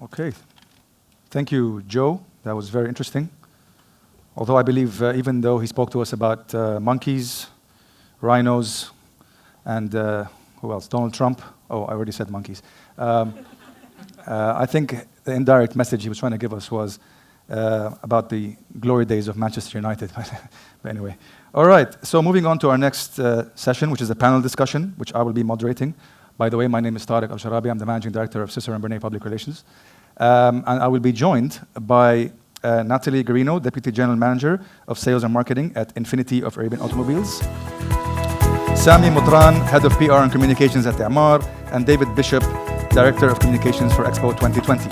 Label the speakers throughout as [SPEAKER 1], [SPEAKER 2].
[SPEAKER 1] Okay. Thank you, Joe. That was very interesting. Although I believe, even though he spoke to us about monkeys, rhinos, and who else? Donald Trump. Oh, I already said monkeys. I think the indirect message he was trying to give us was about the glory days of Manchester United. But anyway. All right. So moving on to our next session, which is a panel discussion, which I will be moderating. By the way, my name is Tariq Al Sharabi. I'm the Managing Director of Cicero & Bernay Public Relations. And I will be joined by Nathalie, Garino, Deputy General Manager of Sales and Marketing at Infiniti of Arabian Automobiles. Sami, Moutran, Head of PR and Communications at Emaar, and David Bishop, Director of Communications for EXPO 2020.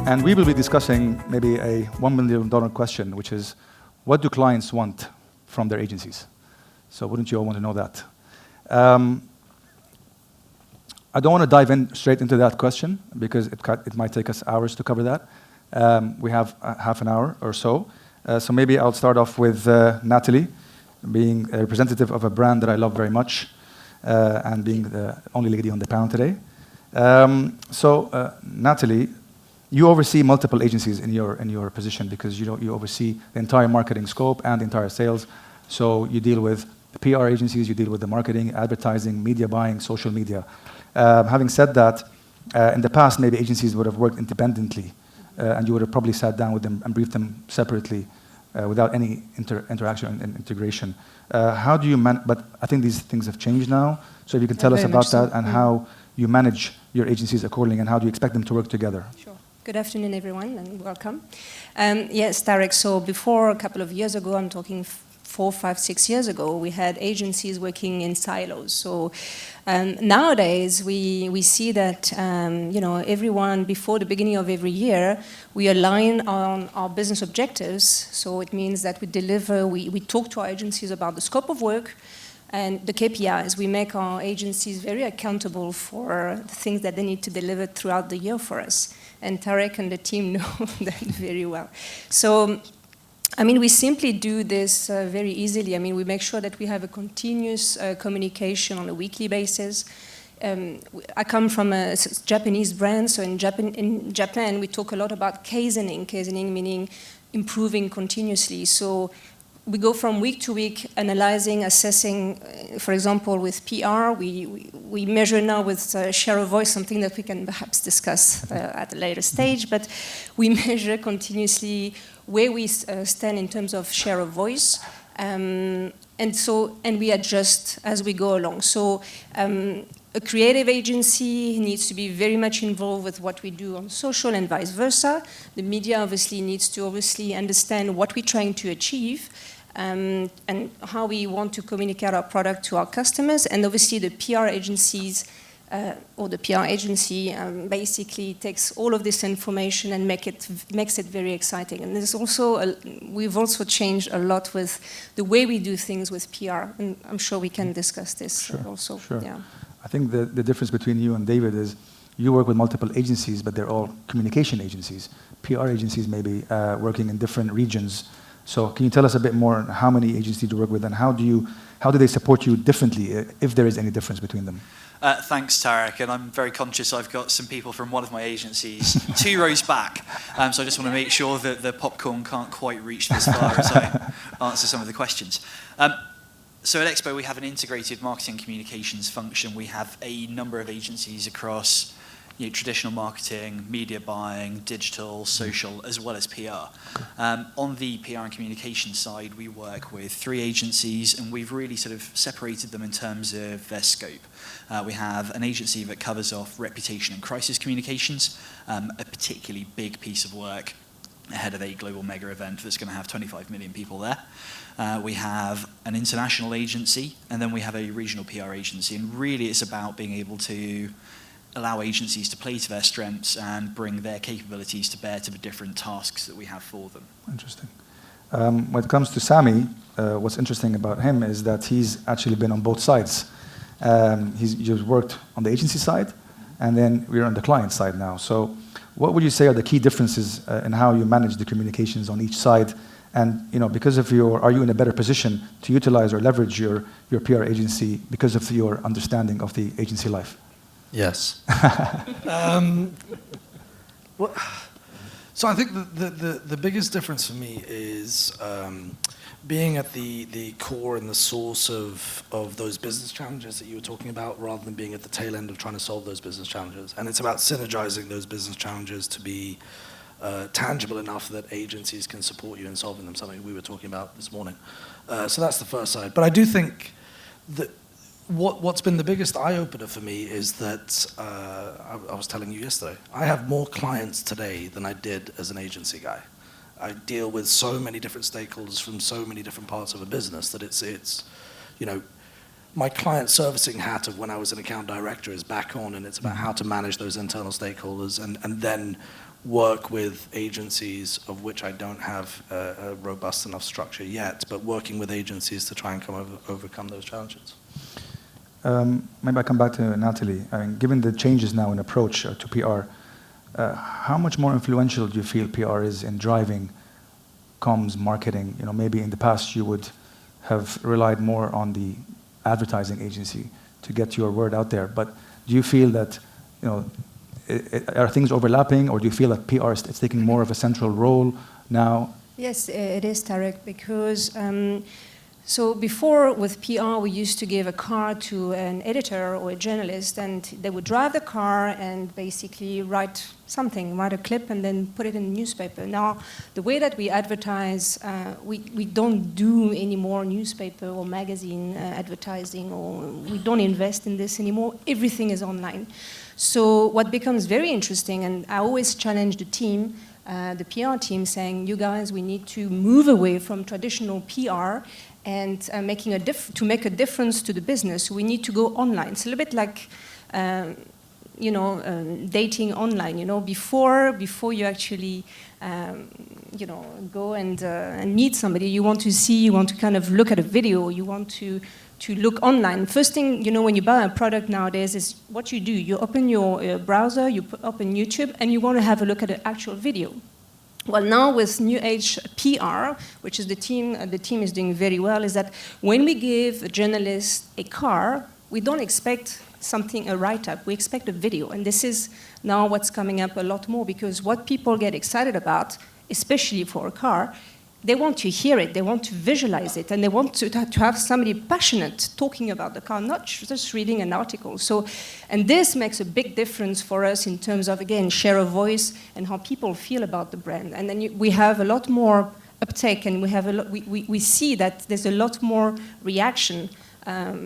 [SPEAKER 1] And we will be discussing maybe a $1 million question, which is, what do clients want from their agencies? So wouldn't you all want to know that? I don't want to dive in straight into that question because it might take us hours to cover that. We have half an hour or so. So maybe I'll start off with Nathalie, being a representative of a brand that I love very much, and being the only lady on the panel today. Nathalie, you oversee multiple agencies in your position because you oversee the entire marketing scope and the entire sales. So you deal with the PR agencies, you deal with the marketing, advertising, media buying, social media. Having said that, in the past, maybe agencies would have worked independently, and you would have probably sat down with them and briefed them separately without any interaction and integration. How do you but I think these things have changed now. So if you can tell us about that and how you manage your agencies accordingly and how do you expect them to work together?
[SPEAKER 2] Sure. Good afternoon, everyone, and welcome. Yes, Tariq, so before a couple of years ago, I'm talking 4, 5, 6 years ago, we had agencies working in silos. So nowadays, we see that everyone, before the beginning of every year, we align on our business objectives. So it means that we deliver, we talk to our agencies about the scope of work and the KPIs. We make our agencies very accountable for the things that they need to deliver throughout the year for us. And Tariq and the team know that very well. So we simply do this very easily. We make sure that we have a continuous communication on a weekly basis. I come from a Japanese brand, so in Japan we talk a lot about kaizening. Kaizening meaning improving continuously. So we go from week to week, analyzing, assessing. For example, with PR, we measure now with share of voice, something that we can perhaps discuss at a later stage, but we measure continuously where we stand in terms of share of voice, and we adjust as we go along. So a creative agency needs to be very much involved with what we do on social and vice versa. The media obviously needs to understand what we're trying to achieve, and how we want to communicate our product to our customers. And obviously the PR agencies, or the PR agency basically takes all of this information and makes it very exciting. And there's also we've also changed a lot with the way we do things with PR, and I'm sure we can discuss this also.
[SPEAKER 1] Sure.
[SPEAKER 2] Yeah.
[SPEAKER 1] I think the difference between you and David is you work with multiple agencies, but they're all communication agencies. PR agencies may be working in different regions. So can you tell us a bit more on how many agencies you work with and how do they support you differently, if there is any difference between them?
[SPEAKER 3] Thanks, Tariq, and I'm very conscious I've got some people from one of my agencies 2 rows back, so I just want to make sure that the popcorn can't quite reach this far as I answer some of the questions. So at EXPO we have an integrated marketing communications function. We have a number of agencies across traditional marketing, media buying, digital, social, as well as PR. On the PR and communication side, we work with 3 agencies, and we've really sort of separated them in terms of their scope. We have an agency that covers off reputation and crisis communications, a particularly big piece of work ahead of a global mega event that's going to have 25 million people there. We have an international agency, and then we have a regional PR agency. And really it's about being able to allow agencies to play to their strengths and bring their capabilities to bear to the different tasks that we have for them.
[SPEAKER 1] Interesting. When it comes to Sami, what's interesting about him is that he's actually been on both sides. He's just worked on the agency side, and then we're on the client side now. So what would you say are the key differences in how you manage the communications on each side? And because of are you in a better position to utilize or leverage your PR agency because of your understanding of the agency life?
[SPEAKER 4] Yes. Well, so I think the biggest difference for me is being at the core and the source of those business challenges that you were talking about, rather than being at the tail end of trying to solve those business challenges. And it's about synergizing those business challenges to be tangible enough that agencies can support you in solving them, something we were talking about this morning. So that's the first side. But I do think that what's been the biggest eye-opener for me is that, I was telling you yesterday, I have more clients today than I did as an agency guy. I deal with so many different stakeholders from so many different parts of a business that it's you know, my client servicing hat of when I was an account director is back on, and it's about how to manage those internal stakeholders and then work with agencies of which I don't have a robust enough structure yet, but working with agencies to try and overcome those challenges.
[SPEAKER 1] Maybe I come back to Nathalie. I mean, given the changes now in approach to PR, how much more influential do you feel PR is in driving comms marketing? You know, maybe in the past you would have relied more on the advertising agency to get your word out there. But do you feel that, you know, are things overlapping, or do you feel that PR is taking more of a central role now?
[SPEAKER 2] Yes, it is, Tariq, because so before with PR, we used to give a car to an editor or a journalist, and they would drive the car and basically write something, write a clip, and then put it in the newspaper. Now, the way that we advertise, we don't do any more newspaper or magazine advertising, or we don't invest in this anymore. Everything is online. So what becomes very interesting, and I always challenge the team, the PR team, saying, you guys, we need to move away from traditional PR and to make a difference to the business. We need to go online. It's a little bit like, dating online. You know, before you actually, go and meet somebody, you want to kind of look at a video. You want to look online. First thing, when you buy a product nowadays is what you do. You open your browser, you open YouTube, and you want to have a look at an actual video. Well, now with New Age PR, which is the team is doing very well, is that when we give a journalist a car, we don't expect a write-up, we expect a video. And this is now what's coming up a lot more, because what people get excited about, especially for a car, they want to hear it, they want to visualize it, and they want to have somebody passionate talking about the car, not just reading an article. So, and this makes a big difference for us in terms of, again, share of voice and how people feel about the brand. And then we have a lot more uptake, and we see that there's a lot more reaction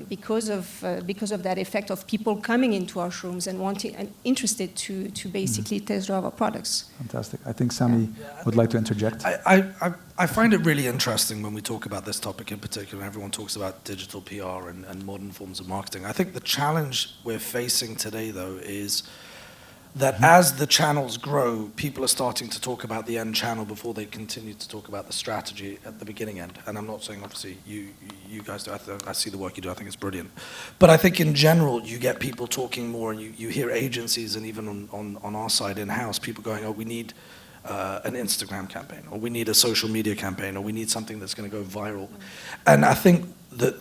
[SPEAKER 2] because of that effect of people coming into our showrooms and wanting and interested to basically test drive our products.
[SPEAKER 1] Fantastic. I think Sami would like to interject.
[SPEAKER 4] I find it really interesting when we talk about this topic in particular. Everyone talks about digital PR and modern forms of marketing. I think the challenge we're facing today, though, is that as the channels grow, people are starting to talk about the end channel before they continue to talk about the strategy at the beginning end. And I'm not saying, obviously, you guys do. I see the work you do. I think it's brilliant. But I think in general, you get people talking more, and you hear agencies, and even on our side in-house, people going, oh, we need an Instagram campaign, or we need a social media campaign, or we need something that's going to go viral. And I think that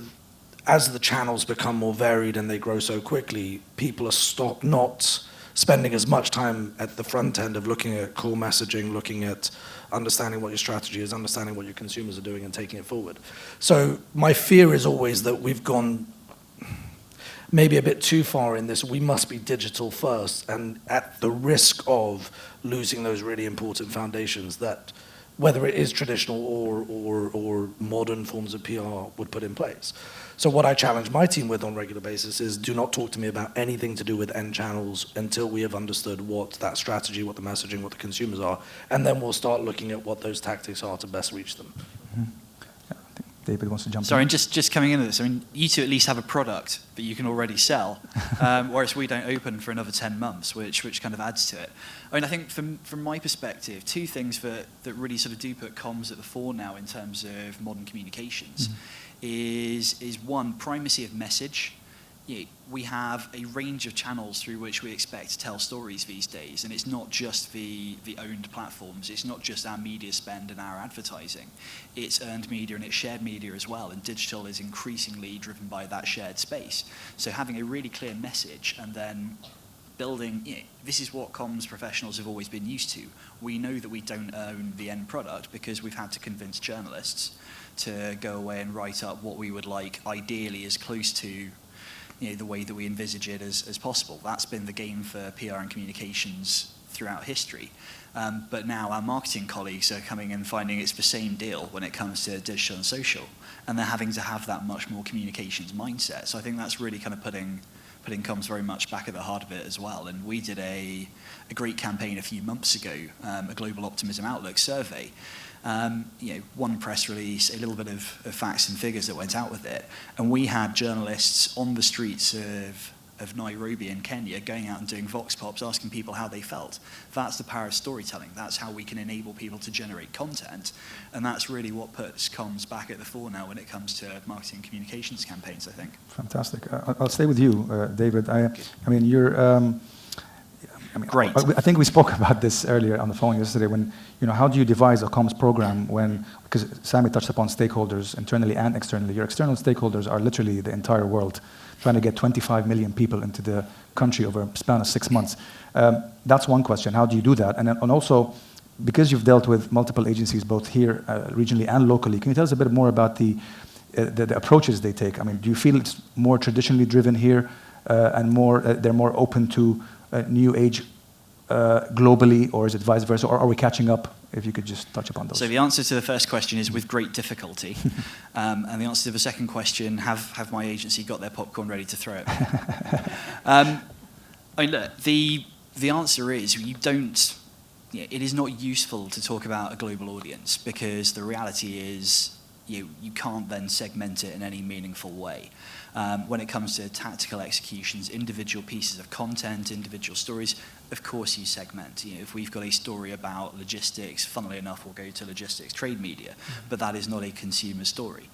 [SPEAKER 4] as the channels become more varied and they grow so quickly, people are not spending as much time at the front end of looking at core messaging, looking at understanding what your strategy is, understanding what your consumers are doing, and taking it forward. So my fear is always that we've gone maybe a bit too far in this. We must be digital first, and at the risk of losing those really important foundations that, whether it is traditional or modern forms of PR, would put in place. So what I challenge my team with on a regular basis is, do not talk to me about anything to do with end channels until we have understood what that strategy, what the messaging, what the consumers are, and then we'll start looking at what those tactics are to best reach them.
[SPEAKER 1] Mm-hmm. Yeah, I think David wants to jump in.
[SPEAKER 3] Sorry, and just coming into this, I mean, you two at least have a product that you can already sell, whereas we don't open for another 10 months, which kind of adds to it. I mean, I think from my perspective, two things that really sort of do put comms at the fore now in terms of modern communications. Mm-hmm. is one, primacy of message we have a range of channels through which we expect to tell stories these days, and it's not just the owned platforms, it's not just our media spend and our advertising, it's earned media and it's shared media as well, and digital is increasingly driven by that shared space. So having a really clear message and then building, this is what comms professionals have always been used to. We know that we don't own the end product because we've had to convince journalists to go away and write up what we would like, ideally as close to the way that we envisage it as possible. That's been the game for PR and communications throughout history. But now our marketing colleagues are coming and finding it's the same deal when it comes to digital and social, and they're having to have that much more communications mindset. So I think that's really kind of putting comms very much back at the heart of it as well. And we did a great campaign a few months ago, a Global Optimism Outlook survey. One press release, a little bit of facts and figures that went out with it. And we had journalists on the streets of Nairobi in Kenya going out and doing vox pops, asking people how they felt. That's the power of storytelling. That's how we can enable people to generate content. And that's really what puts comms back at the fore now when it comes to marketing and communications campaigns, I think.
[SPEAKER 1] Fantastic. I'll stay with you, David. I mean, you're...
[SPEAKER 3] Great.
[SPEAKER 1] I think we spoke about this earlier on the phone yesterday. When how do you devise a comms program because Sami touched upon stakeholders internally and externally. Your external stakeholders are literally the entire world, trying to get 25 million people into the country over a span of 6 months. That's one question. How do you do that? And also, because you've dealt with multiple agencies both here, regionally and locally, can you tell us a bit more about the approaches they take? I mean, do you feel it's more traditionally driven here and they're more open to new age globally, or is it vice versa, or are we catching up? If you could just touch upon those.
[SPEAKER 3] So the answer to the first question is with great difficulty, and the answer to the second question: have my agency got their popcorn ready to throw it? I mean, look, the answer is you don't. It is not useful to talk about a global audience because the reality is you can't then segment it in any meaningful way. When it comes to tactical executions, individual pieces of content, individual stories, of course you segment. If we've got a story about logistics, funnily enough, we'll go to logistics trade media, but that is not a consumer story.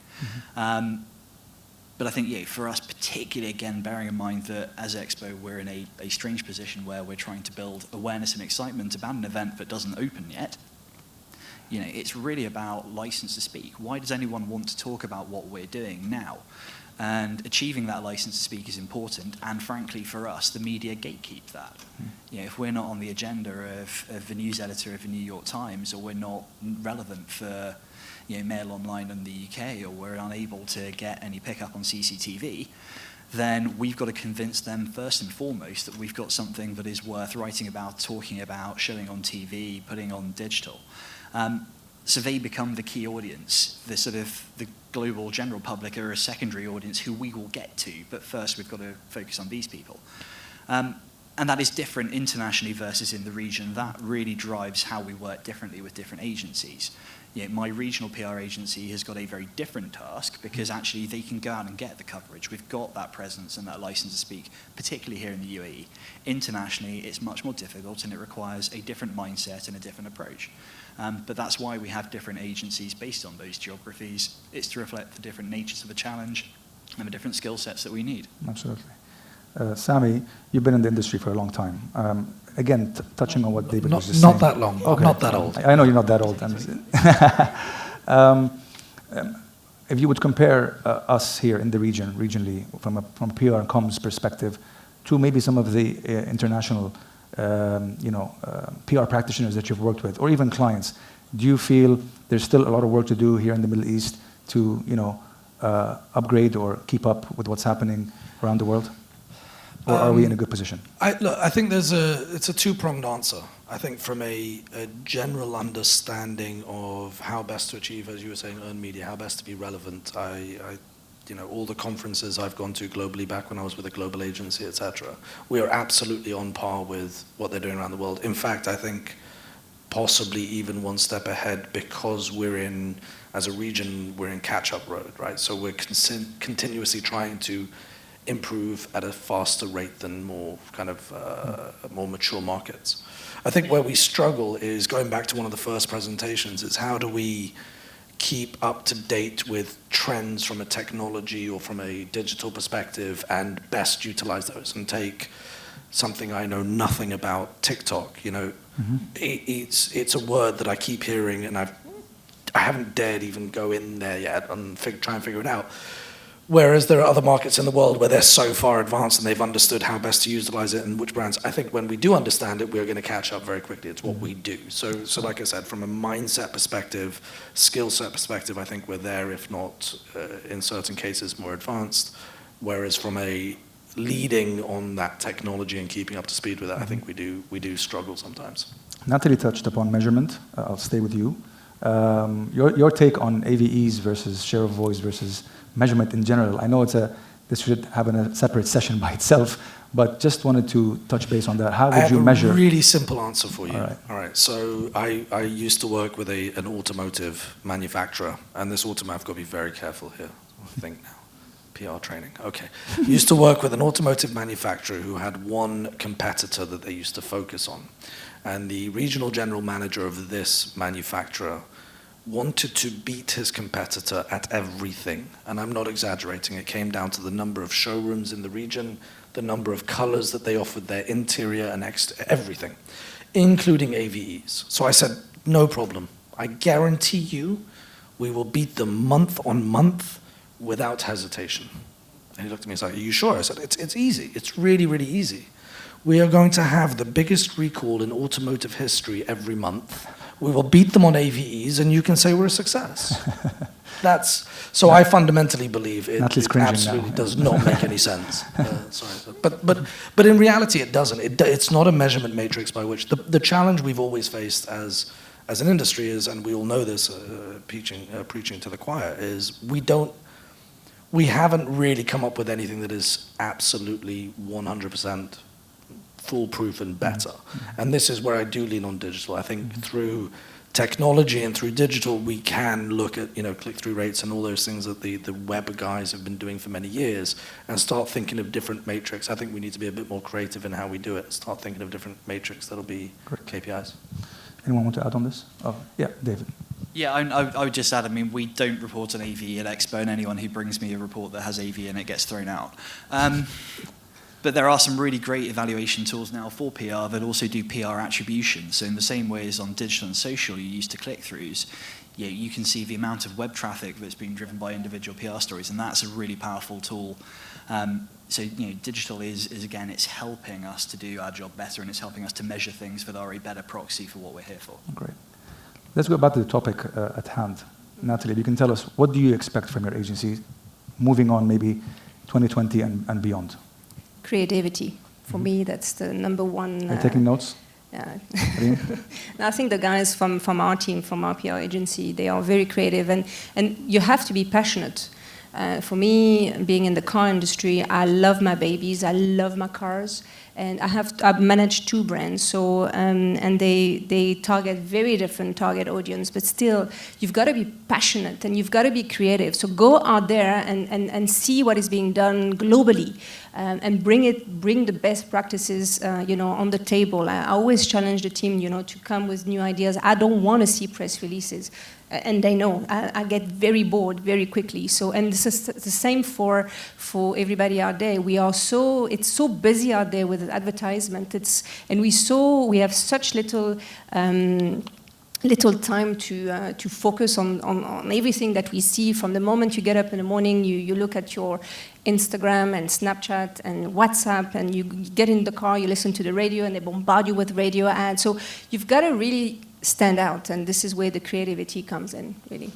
[SPEAKER 3] But I think, for us particularly, again, bearing in mind that as EXPO, we're in a strange position where we're trying to build awareness and excitement about an event that doesn't open yet. It's really about license to speak. Why does anyone want to talk about what we're doing now? And achieving that license to speak is important, and frankly, for us, the media gatekeep that. If we're not on the agenda of the news editor of the New York Times, or we're not relevant for Mail Online in the UK, or we're unable to get any pickup on CCTV, then we've got to convince them first and foremost that we've got something that is worth writing about, talking about, showing on TV, putting on digital. So they become the key audience. The global general public are a secondary audience who we will get to, but first we've got to focus on these people. And that is different internationally versus in the region. That really drives how we work differently with different agencies. My regional PR agency has got a very different task because actually they can go out and get the coverage. We've got that presence and that license to speak, particularly here in the UAE. Internationally, it's much more difficult and it requires a different mindset and a different approach. But that's why we have different agencies based on those geographies. It's to reflect the different natures of the challenge and the different skill sets that we need.
[SPEAKER 1] Absolutely. Sami, you've been in the industry for a long time. Again, touching on what David was just saying.
[SPEAKER 4] Not that long. Okay. Not that old.
[SPEAKER 1] I know you're not that old. If you would compare us here in the region, regionally, from a PR and comms perspective, to maybe some of the international PR practitioners that you've worked with, or even clients, do you feel there's still a lot of work to do here in the Middle East to, upgrade or keep up with what's happening around the world? Or are we in a good position?
[SPEAKER 4] I think it's a two-pronged answer. I think from a general understanding of how best to achieve, as you were saying, earned media, how best to be relevant. All the conferences I've gone to globally back when I was with a global agency, etc., we are absolutely on par with what they're doing around the world. In fact, I think possibly even one step ahead because as a region, we're in catch-up road, right? So we're continuously trying to improve at a faster rate than more mature markets. I think where we struggle is, going back to one of the first presentations, is how do we keep up to date with trends from a technology or from a digital perspective and best utilize those. And take something I know nothing about, TikTok. You know, it's a word that I keep hearing, and I haven't dared even go in there yet and try and figure it out. Whereas there are other markets in the world where they're so far advanced and they've understood how best to utilize it and which brands. I think when we do understand it, we're going to catch up very quickly. It's what we do. So like I said, from a mindset perspective, skill set perspective, I think we're there, if not in certain cases more advanced. Whereas from a leading on that technology and keeping up to speed with it, I think we do struggle sometimes.
[SPEAKER 1] Nathalie touched upon measurement. I'll stay with you. Your take on AVEs versus share of voice versus measurement in general. I know this should have a separate session by itself, but just wanted to touch base on that. How would you measure?
[SPEAKER 4] I have a really simple answer for you.
[SPEAKER 1] All right.
[SPEAKER 4] So I used to work with an automotive manufacturer, and this automotive, I've got to be very careful here. I think now. PR training. Okay. Used to work with an automotive manufacturer who had one competitor that they used to focus on. And the regional general manager of this manufacturer wanted to beat his competitor at everything. And I'm not exaggerating. It came down to the number of showrooms in the region, the number of colors that they offered, their interior and everything, including AVEs. So I said, no problem. I guarantee you we will beat them month on month without hesitation. And he looked at me and said, are you sure? I said, it's easy. It's really, really easy. We are going to have the biggest recall in automotive history every month. We will beat them on AVEs, and you can say we're a success. So I fundamentally believe it absolutely does not make any sense. Sorry, but in reality it doesn't. It's not a measurement matrix by which the challenge we've always faced as an industry is, and we all know this, preaching to the choir, is we haven't really come up with anything that is absolutely 100% foolproof and better. And this is where I do lean on digital. I think through technology and through digital, we can look at click-through rates and all those things that the web guys have been doing for many years and start thinking of different metrics. I think we need to be a bit more creative in how we do it. Start thinking of different metrics that'll be KPIs.
[SPEAKER 1] Anyone want to add on this? Oh, yeah, David.
[SPEAKER 3] Yeah, I would just add, we don't report on AV at EXPO, and anyone who brings me a report that has AV in it gets thrown out. But there are some really great evaluation tools now for PR that also do PR attribution. So in the same way as on digital and social you used to click-throughs, you can see the amount of web traffic that's been driven by individual PR stories, and that's a really powerful tool. So digital is again, it's helping us to do our job better, and it's helping us to measure things that are a better proxy for what we're here for.
[SPEAKER 1] Great. Let's go back to the topic at hand. Nathalie, you can tell us, what do you expect from your agency moving on maybe 2020 and beyond?
[SPEAKER 2] Creativity. For me, that's the number one.
[SPEAKER 1] Are you taking notes?
[SPEAKER 2] Yeah. I think the guys from our team, from our PR agency, they are very creative, and you have to be passionate. For me, being in the car industry, I love my babies, I love my cars, and I've managed 2 brands, so and they target very different target audience, but still, you've got to be passionate and you've got to be creative. So go out there and see what is being done globally, and bring the best practices, on the table. I always challenge the team, to come with new ideas. I don't want to see press releases. And they know I get very bored very quickly. So, and this is the same for everybody out there. It's so busy out there with advertisement. We have such little time to focus on everything that we see. From the moment you get up in the morning, you look at your Instagram and Snapchat and WhatsApp, and you get in the car, you listen to the radio, and they bombard you with radio ads. So you've got to really stand out, and this is where the creativity comes in, really.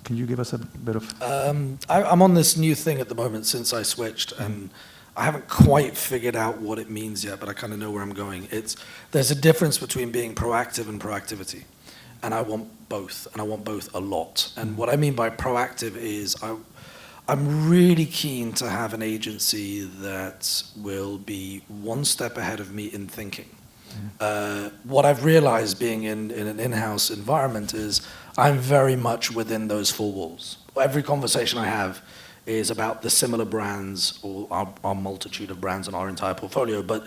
[SPEAKER 1] Can you give us a bit of...
[SPEAKER 4] I'm on this new thing at the moment since I switched, and I haven't quite figured out what it means yet, but I kind of know where I'm going. There's a difference between being proactive and proactivity, and I want both, and I want both a lot. And what I mean by proactive is I'm really keen to have an agency that will be one step ahead of me in thinking. What I've realized being in an in-house environment is I'm very much within those 4 walls. Every conversation I have is about the similar brands or our multitude of brands in our entire portfolio, but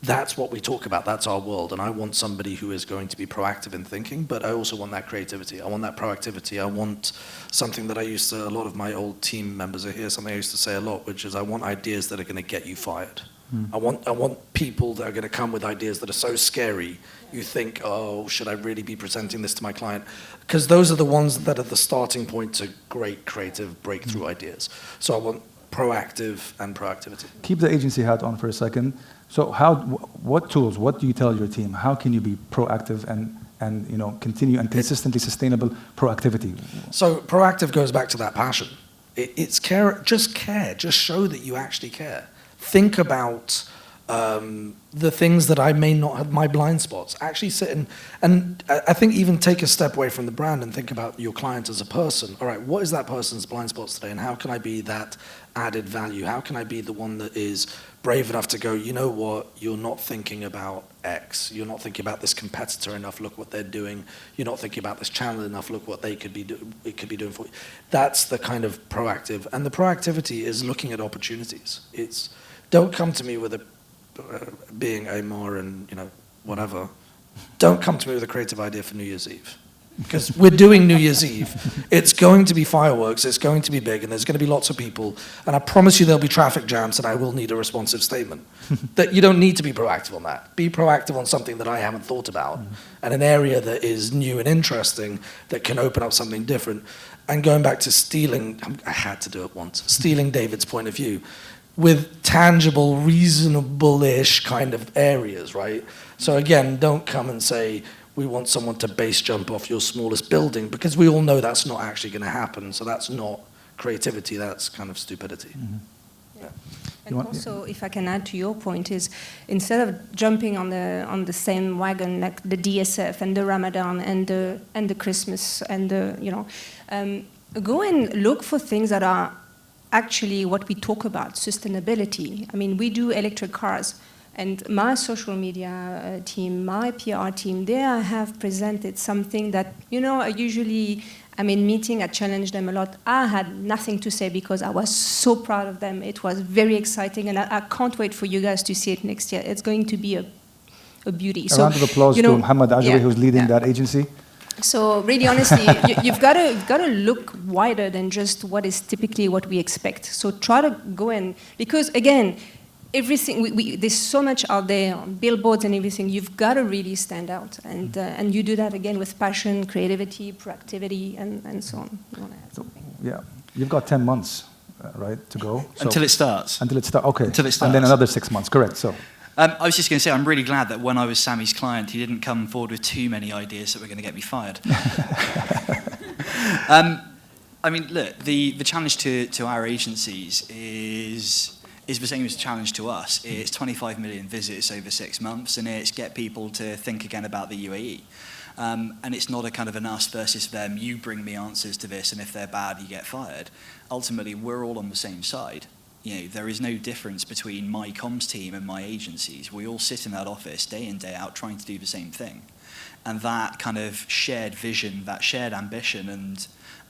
[SPEAKER 4] that's what we talk about. That's our world. And I want somebody who is going to be proactive in thinking, but I also want that creativity. I want that proactivity. I want something that a lot of my old team members are here, something I used to say a lot, which is I want ideas that are going to get you fired. I want people that are going to come with ideas that are so scary, you think, oh, should I really be presenting this to my client? Because those are the ones that are the starting point to great creative breakthrough ideas. So I want proactive and proactivity.
[SPEAKER 1] Keep the agency hat on for a second. So what tools, what do you tell your team? How can you be proactive and continue and consistently sustainable proactivity?
[SPEAKER 4] So proactive goes back to that passion. It's care, just show that you actually care. Think about the things that I may not have, my blind spots. Actually sit and I think even take a step away from the brand and think about your client as a person. All right, what is that person's blind spots today, and how can I be that added value? How can I be the one that is brave enough to go, you know what, you're not thinking about X. You're not thinking about this competitor enough, look what they're doing. You're not thinking about this channel enough, look what it could be doing for you. That's the kind of proactive. And the proactivity is looking at opportunities. Don't come to me with being Emaar and whatever. Don't come to me with a creative idea for New Year's Eve, because we're doing New Year's Eve. It's going to be fireworks. It's going to be big, and there's going to be lots of people. And I promise you, there'll be traffic jams, and I will need a responsive statement. That you don't need to be proactive on that. Be proactive on something that I haven't thought about, and an area that is new and interesting that can open up something different. And going back to stealing, I had to do it once. Stealing David's point of view. With tangible, reasonable-ish kind of areas, right? So again, don't come and say, we want someone to base jump off your smallest building, because we all know that's not actually going to happen. So that's not creativity, that's kind of stupidity.
[SPEAKER 2] Yeah. And also, if I can add to your point, is instead of jumping on the same wagon like the DSF and the Ramadan and the Christmas and go and look for things that are actually what we talk about, sustainability. I mean, we do electric cars, and my social media team, my PR team, they have presented something that, I usually, I'm in meeting, I challenge them a lot. I had nothing to say because I was so proud of them. It was very exciting, and I can't wait for you guys to see it next year. It's going to be a beauty.
[SPEAKER 1] A round of applause to Muhammad Ajri, who's leading that agency.
[SPEAKER 2] So really, honestly, you've got to look wider than just what is typically what we expect. So try to go in, because again, everything there's so much out there on billboards and everything. You've got to really stand out, and you do that again with passion, creativity, proactivity, and so on. You want to add something?
[SPEAKER 1] Yeah, you've got 10 months, right, to go. So
[SPEAKER 3] until it starts.
[SPEAKER 1] Until it starts. Okay.
[SPEAKER 3] Until it starts.
[SPEAKER 1] And then another 6 months. Correct. So.
[SPEAKER 3] I was just going to say, I'm really glad that when I was Sami's client, he didn't come forward with too many ideas that were going to get me fired. I mean, look, the challenge to our agencies is the same as the challenge to us. It's 25 million visits over 6 months, and it's get people to think again about the UAE. And it's not a kind of an us versus them, you bring me answers to this, and if they're bad, you get fired. Ultimately, we're all on the same side. There is no difference between my comms team and my agencies. We all sit in that office day in, day out, trying to do the same thing. And that kind of shared vision, that shared ambition, and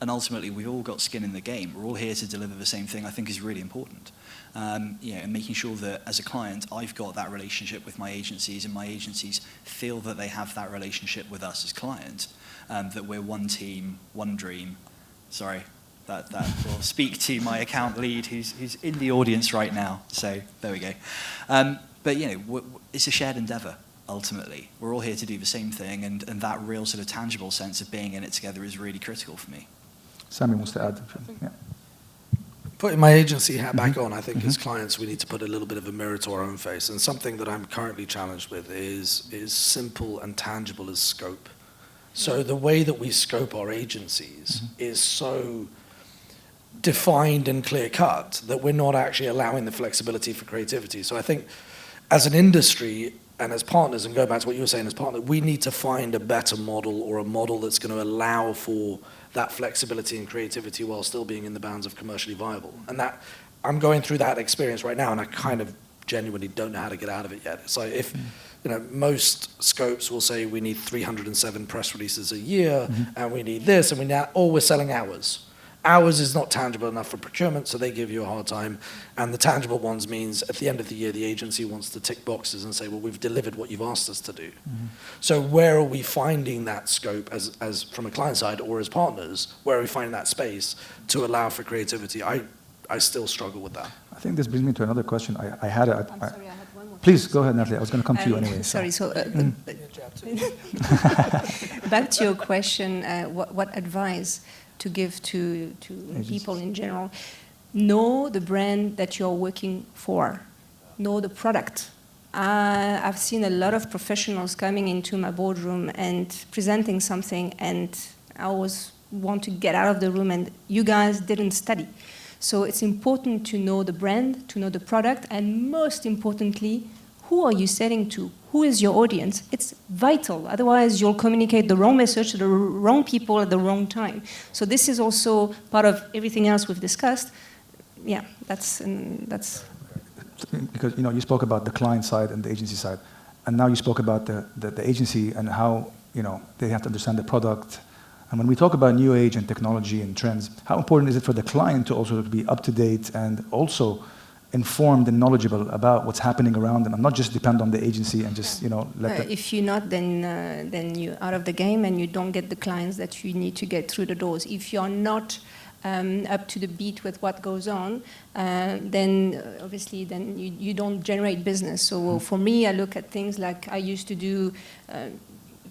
[SPEAKER 3] ultimately we've all got skin in the game. We're all here to deliver the same thing, I think is really important. And making sure that as a client, I've got that relationship with my agencies, and my agencies feel that they have that relationship with us as client, that we're one team, one dream. Sorry. That will speak to my account lead, who's in the audience right now. So there we go. But it's a shared endeavour. Ultimately, we're all here to do the same thing, and that real sort of tangible sense of being in it together is really critical for me.
[SPEAKER 1] Sami wants to add. Yeah.
[SPEAKER 4] Putting my agency hat back on, I think as clients we need to put a little bit of a mirror to our own face. And something that I'm currently challenged with is simple and tangible as scope. So the way that we scope our agencies is so defined and clear-cut that we're not actually allowing the flexibility for creativity. So I think as an industry and as partners, and go back to what you were saying as partner, we need to find a better model, or a model that's going to allow for that flexibility and creativity while still being in the bounds of commercially viable. And that, I'm going through that experience right now, and I kind of genuinely don't know how to get out of it yet. So if, most scopes will say we need 307 press releases a year, and we need this, and we're selling hours. Ours is not tangible enough for procurement, so they give you a hard time. And the tangible ones means at the end of the year, the agency wants to tick boxes and say, well, we've delivered what you've asked us to do. So where are we finding that scope as from a client side or as partners? Where are we finding that space to allow for creativity? I still struggle with that.
[SPEAKER 1] I think this brings me to another question. I had a...
[SPEAKER 2] I'm sorry, I had one more.
[SPEAKER 1] Please, go ahead, Nathalie. I was going to come to you anyway.
[SPEAKER 2] Sorry, back to your question, what advice to give to people in general? Know the brand that you're working for. Know the product. I've seen a lot of professionals coming into my boardroom and presenting something, and I always want to get out of the room, and you guys didn't study. So it's important to know the brand, to know the product, and most importantly, who are you selling to? Who is your audience? It's vital. Otherwise, you'll communicate the wrong message to the wrong people at the wrong time. So this is also part of everything else we've discussed. Yeah, that's.
[SPEAKER 1] Because you spoke about the client side and the agency side, and now you spoke about the agency and how they have to understand the product. And when we talk about new age and technology and trends, how important is it for the client to also be up to date and also informed and knowledgeable about what's happening around them, and not just depend on the agency and just let them.
[SPEAKER 2] If you're not, then you're out of the game and you don't get the clients that you need to get through the doors. If you're not up to the beat with what goes on, then obviously then you don't generate business. So for me, I look at things like I used to do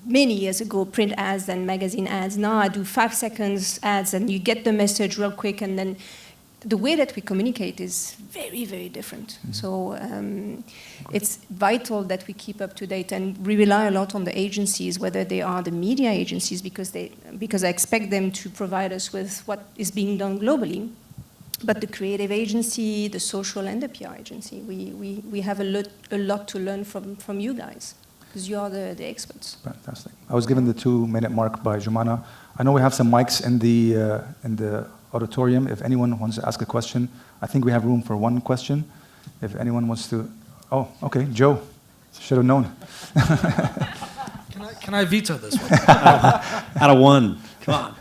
[SPEAKER 2] many years ago, print ads and magazine ads. Now I do 5 seconds ads, and you get the message real quick, and then the way that we communicate is very, very different. So it's vital that we keep up to date, and we rely a lot on the agencies, whether they are the media agencies, because I expect them to provide us with what is being done globally, but the creative agency, the social, and the PR agency. We have a lot to learn from you guys, because you are the experts.
[SPEAKER 1] Fantastic. I was given the 2-minute mark by Jumana. I know we have some mics in the auditorium. If anyone wants to ask a question, I think we have room for one question. If anyone wants to... Oh, okay, Joe. Should have known.
[SPEAKER 4] Can I veto this one?
[SPEAKER 5] Out of one. Come on.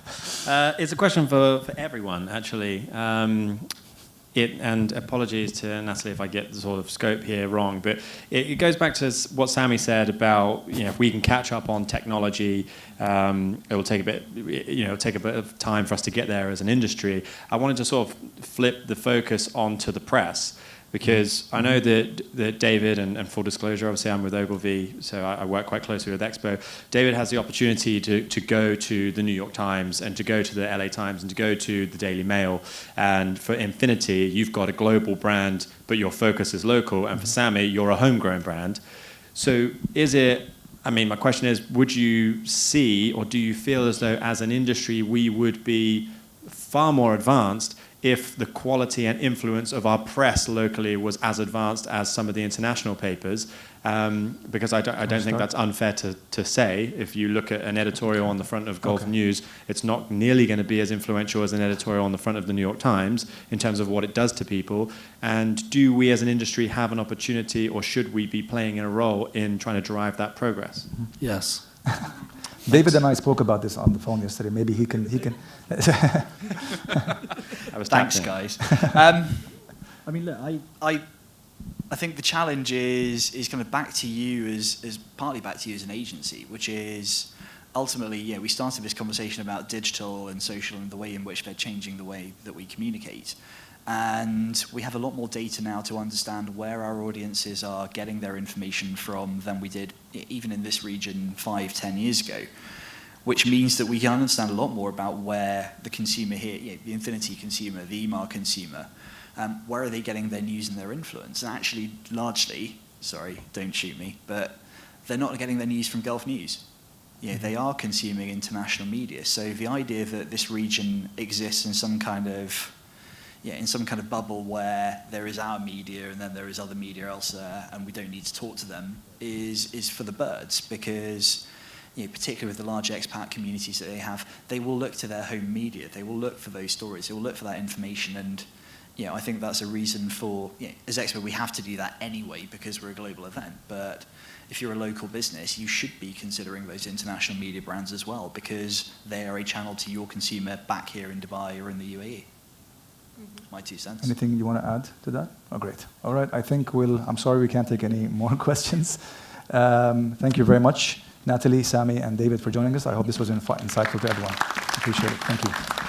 [SPEAKER 5] It's a question for everyone, actually. And apologies to Nathalie if I get the sort of scope here wrong, but it goes back to what Sami said about if we can catch up on technology, it will take a bit of time for us to get there as an industry. I wanted to sort of flip the focus onto the press, because I know that David, and full disclosure, obviously I'm with Ogilvy, so I work quite closely with EXPO. David has the opportunity to go to the New York Times and to go to the LA Times and to go to the Daily Mail. And for Infiniti, you've got a global brand, but your focus is local. And for Sami, you're a homegrown brand. So my question is, would you see, or do you feel as though as an industry we would be far more advanced if the quality and influence of our press locally was as advanced as some of the international papers? Because I don't think that's unfair to say. If you look at an editorial on the front of Gulf News, it's not nearly going to be as influential as an editorial on the front of the New York Times in terms of what it does to people. And do we as an industry have an opportunity, or should we be playing a role in trying to drive that progress?
[SPEAKER 4] Yes.
[SPEAKER 1] David and I spoke about this on the phone yesterday. Maybe he can.
[SPEAKER 3] Thanks, guys.
[SPEAKER 5] Look,
[SPEAKER 3] I think the challenge is kind of back to you as partly back to you as an agency, which is ultimately, we started this conversation about digital and social and the way in which they're changing the way that we communicate. And we have a lot more data now to understand where our audiences are getting their information from than we did even in this region 5-10 years ago, which means that we can understand a lot more about where the consumer here, the Infiniti consumer, the Emaar consumer, where are they getting their news and their influence? And actually, largely, sorry, don't shoot me, but they're not getting their news from Gulf News. They are consuming international media. So the idea that this region exists in some kind of bubble where there is our media and then there is other media elsewhere and we don't need to talk to them is for the birds, because particularly with the large expat communities that they have, they will look to their home media, they will look for those stories, they will look for that information, and I think that's a reason for, as EXPO, we have to do that anyway because we're a global event. But if you're a local business, you should be considering those international media brands as well because they are a channel to your consumer back here in Dubai or in the UAE. My 2 cents.
[SPEAKER 1] Anything you want to add to that? Oh, great. All right, I think I'm sorry we can't take any more questions. Thank you very much, Nathalie, Sami, and David for joining us. I hope this was insightful to everyone. Appreciate it. Thank you.